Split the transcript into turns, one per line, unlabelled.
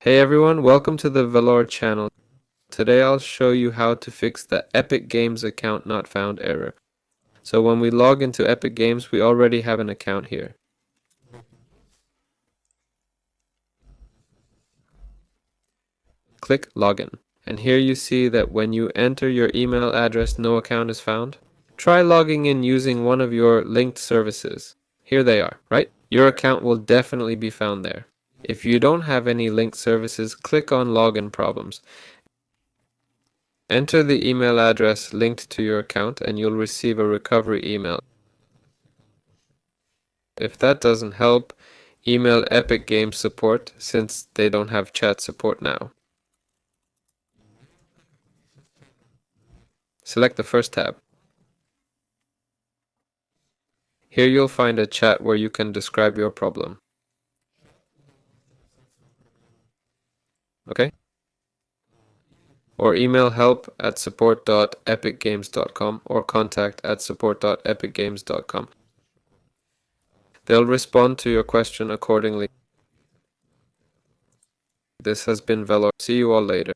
Hey everyone, welcome to the Valor channel. Today I'll show you how to fix the Epic Games account not found error. So when we log into Epic Games, we already have an account here. Click Login. And here you see that when you enter your email address, no account is found. Try logging in using one of your linked services. Here they are, right? Your account will definitely be found there. If you don't have any linked services, click on Login Problems. Enter the email address linked to your account and you'll receive a recovery email. If that doesn't help, email Epic Games support since they don't have chat support now. Select the first tab. Here you'll find a chat where you can describe your problem. Okay? Or email help@support.epicgames.com or contact@support.epicgames.com. They'll respond to your question accordingly. This has been Valor. See you all later.